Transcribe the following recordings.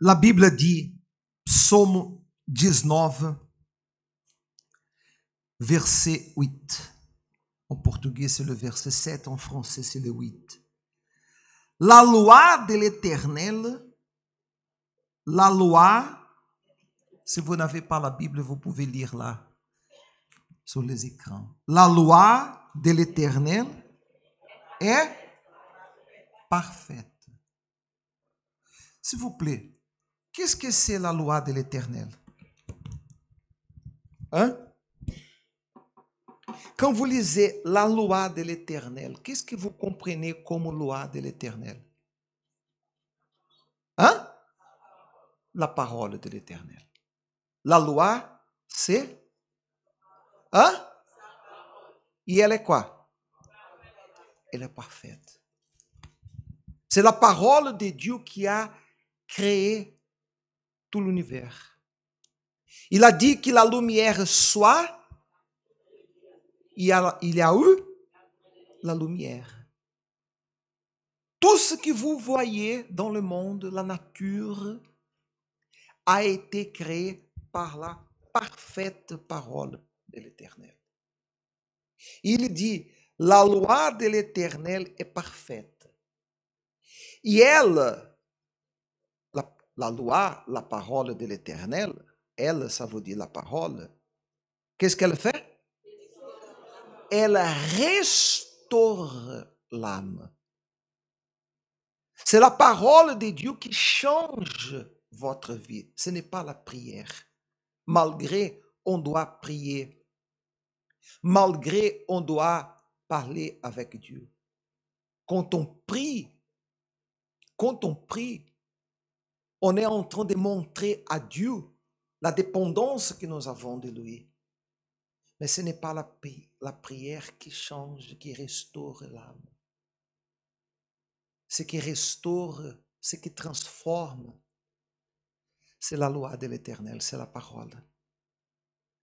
La Bible dit, Psaume 19, verset 8. En portugais, c'est le verset 7, en français, c'est le 8. La loi de l'Éternel, la loi, si vous n'avez pas la Bible, vous pouvez lire là, sur les écrans. La loi de l'Éternel est parfaite. S'il vous plaît, qu'est-ce que c'est la loi de l'Éternel? Hein? Quand vous lisez la loi de l'Éternel, qu'est-ce que vous comprenez comme loi de l'Éternel? Hein? La parole de l'Éternel. La loi, c'est? Hein? Et elle est quoi? Elle est parfaite. C'est la parole de Dieu qui a créé tout l'univers. Il a dit que la lumière soit, il y a eu la lumière. Tout ce que vous voyez dans le monde, la nature, a été créé par la parfaite parole de l'Éternel. Il dit, la loi de l'Éternel est parfaite. Et elle, la loi, la parole de l'Éternel, elle, ça veut dire la parole, qu'est-ce qu'elle fait? Elle restaure l'âme. C'est la parole de Dieu qui change votre vie. Ce n'est pas la prière. Malgré, on doit prier. Malgré, on doit parler avec Dieu. Quand on prie, on est en train de montrer à Dieu la dépendance que nous avons de lui. Mais ce n'est pas la prière qui change, qui restaure l'âme. Ce qui restaure, ce qui transforme, c'est la loi de l'Éternel, c'est la parole.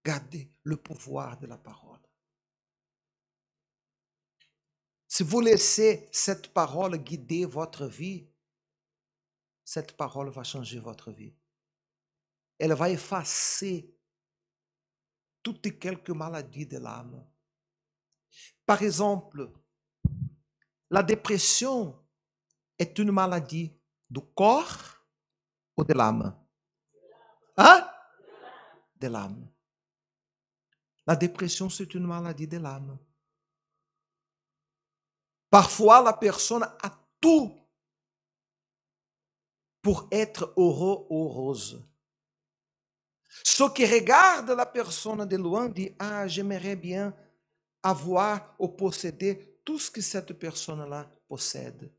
Gardez le pouvoir de la parole. Si vous laissez cette parole guider votre vie, cette parole va changer votre vie. Elle va effacer toutes et quelques maladies de l'âme. Par exemple, la dépression est une maladie du corps ou de l'âme? Hein? De l'âme. La dépression, c'est une maladie de l'âme. Parfois, la personne a tout pour être heureux ou heureuse. Ceux qui regardent la personne de loin disent, ah, j'aimerais bien avoir ou posséder tout ce que cette personne-là possède.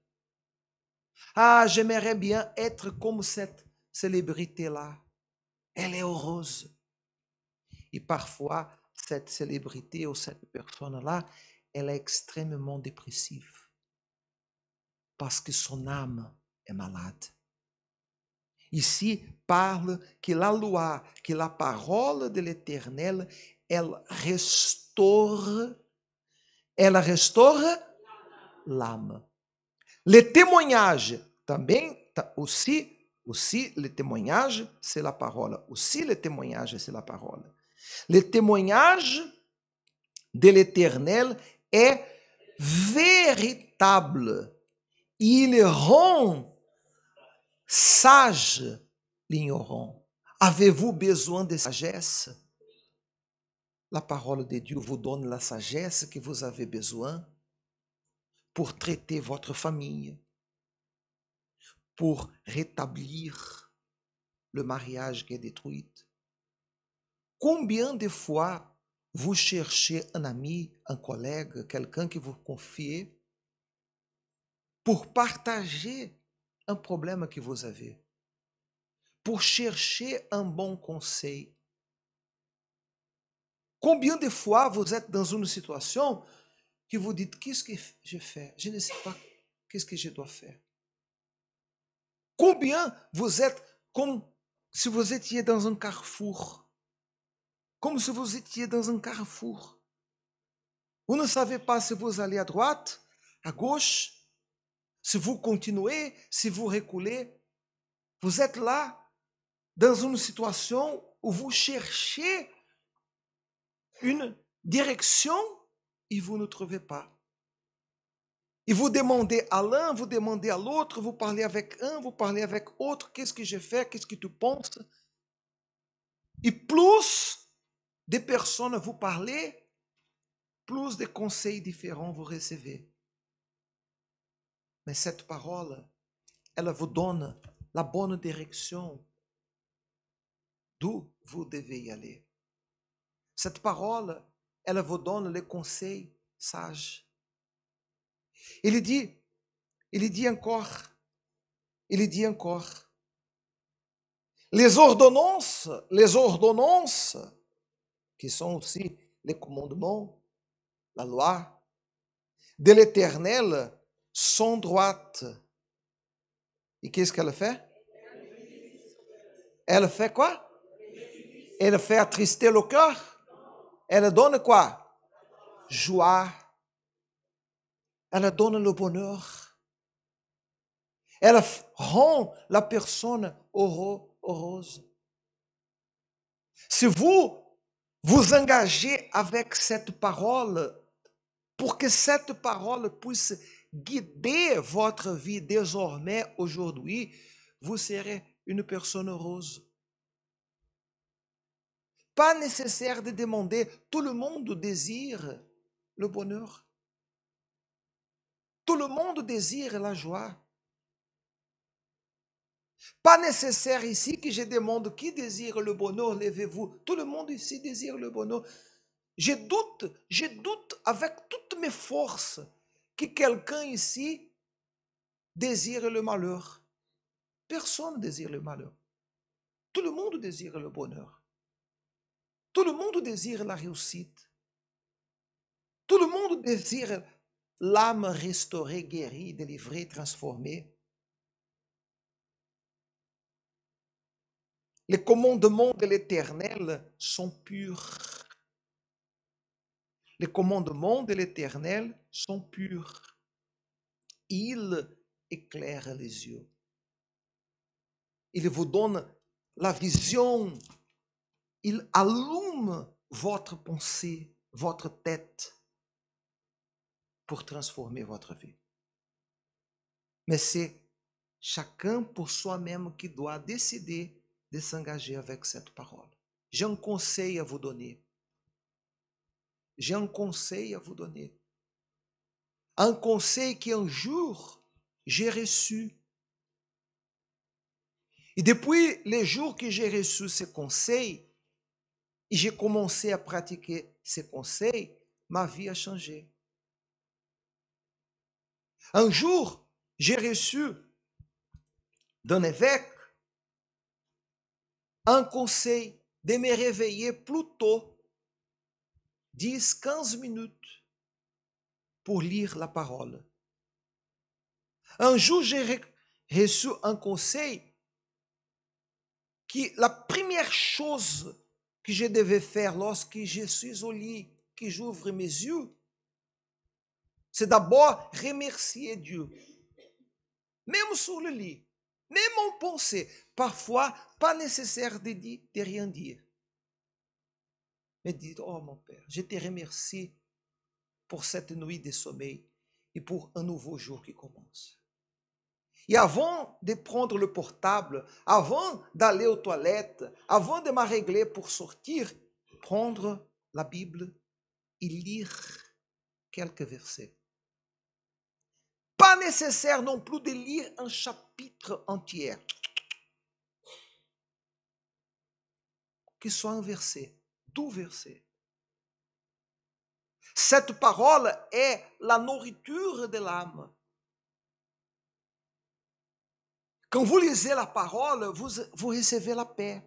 Ah, j'aimerais bien être comme cette célébrité-là. Elle est heureuse. Et parfois, cette célébrité ou cette personne-là, elle est extrêmement dépressive. Parce que son âme est malade. Ici, parle que la loi, que la parole de l'Éternel, elle restaure l'âme. Le témoignage, também, aussi, le témoignage, c'est la parole. Aussi, le témoignage, c'est la parole. Le témoignage de l'Éternel est véritable. Il rend sage l'ignorant. Avez-vous besoin de sagesse? La parole de Dieu vous donne la sagesse que vous avez besoin pour traiter votre famille, pour rétablir le mariage qui est détruit. Combien de fois vous cherchez un ami, un collègue, quelqu'un que vous confiez pour partager un problème que vous avez, pour chercher un bon conseil? Combien de fois vous êtes dans une situation que vous dites, qu'est-ce que je fais? Je ne sais pas qu'est-ce que je dois faire. Combien vous êtes comme si vous étiez dans un carrefour. Comme si vous étiez dans un carrefour. Vous ne savez pas si vous allez à droite, à gauche, si vous continuez, si vous reculez. Vous êtes là dans une situation où vous cherchez une direction et vous ne trouvez pas. Et vous demandez à l'un, vous demandez à l'autre, vous parlez avec un, vous parlez avec l'autre, qu'est-ce que j'ai fait, qu'est-ce que tu penses? Et plus de personnes vous parlez, plus de conseils différents vous recevez. Mais cette parole, elle vous donne la bonne direction d'où vous devez y aller. Cette parole, elle vous donne les conseils sages. Il dit encore, les ordonnances, qui sont aussi les commandements, la loi de l'Éternel sont droites. Et qu'est-ce qu'elle fait? Elle fait quoi? Elle fait attrister le cœur. Elle donne quoi? Joie. Elle donne le bonheur. Elle rend la personne heureuse. Si vous vous engagez avec cette parole, pour que cette parole puisse guider votre vie désormais, aujourd'hui, vous serez une personne heureuse. Pas nécessaire de demander, tout le monde désire le bonheur. Tout le monde désire la joie. Pas nécessaire ici que je demande qui désire le bonheur, levez-vous. Tout le monde ici désire le bonheur. Je doute avec toutes mes forces que quelqu'un ici désire le malheur. Personne ne désire le malheur. Tout le monde désire le bonheur. Tout le monde désire la réussite. Tout le monde désire l'âme restaurée, guérie, délivrée, transformée. Les commandements de l'Éternel sont purs. Les commandements de l'Éternel sont purs. Ils éclairent les yeux. Il vous donne la vision. Il allume votre pensée, votre tête pour transformer votre vie. Mais c'est chacun pour soi-même qui doit décider de s'engager avec cette parole. J'ai un conseil à vous donner. J'ai un conseil à vous donner. Un conseil qu'un jour j'ai reçu. Et depuis les jours que j'ai reçu ces conseils, et j'ai commencé à pratiquer ces conseils, ma vie a changé. Un jour, j'ai reçu d'un évêque un conseil de me réveiller plus tôt, 10, 15 minutes, pour lire la parole. Un jour, j'ai reçu un conseil que la première chose que je devais faire lorsque je suis au lit, que j'ouvre mes yeux, c'est d'abord remercier Dieu. Même sur le lit, même en pensée, parfois, pas nécessaire de rien dire. Mais dire, oh mon Père, je te remercie pour cette nuit de sommeil et pour un nouveau jour qui commence. Et avant de prendre le portable, avant d'aller aux toilettes, avant de m'arrêter pour sortir, prendre la Bible et lire quelques versets. Pas nécessaire non plus de lire un chapitre entier. Que soit un verset, 2 versets. Cette parole est la nourriture de l'âme. Quand vous lisez la parole, vous recevez la paix.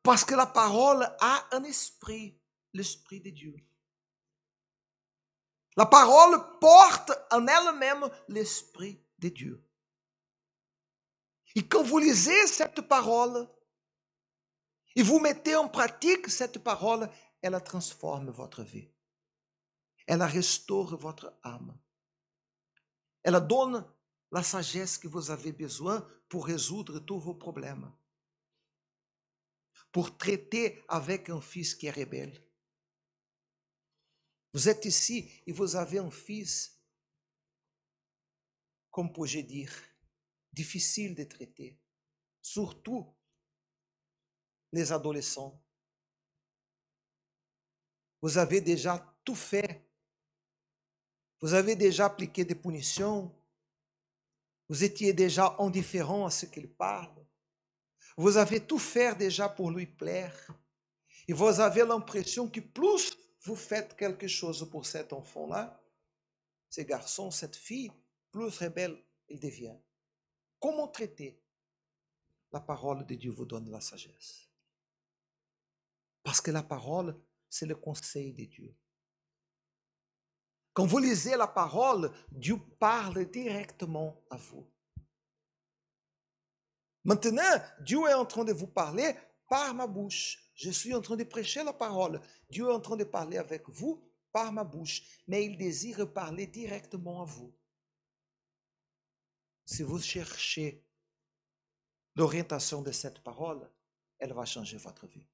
Parce que la parole a un esprit, l'esprit de Dieu. La parole porte en elle-même l'esprit de Dieu. Et quand vous lisez cette parole, et vous mettez en pratique cette parole, elle transforme votre vie. Elle restaure votre âme. Elle donne la sagesse que vous avez besoin pour résoudre tous vos problèmes, pour traiter avec un fils qui est rebelle. Vous êtes ici et vous avez un fils, comme puis-je dire, difficile de traiter, surtout les adolescents. Vous avez déjà tout fait. Vous avez déjà appliqué des punitions. Vous étiez déjà indifférent à ce qu'il parle. Vous avez tout fait déjà pour lui plaire. Et vous avez l'impression que plus vous faites quelque chose pour cet enfant-là, ce garçon, cette fille, plus rebelle il devient. Comment traiter? La parole de Dieu vous donne la sagesse. Parce que la parole, c'est le conseil de Dieu. Quand vous lisez la parole, Dieu parle directement à vous. Maintenant, Dieu est en train de vous parler par ma bouche. Je suis en train de prêcher la parole. Dieu est en train de parler avec vous par ma bouche, mais il désire parler directement à vous. Si vous cherchez l'orientation de cette parole, elle va changer votre vie.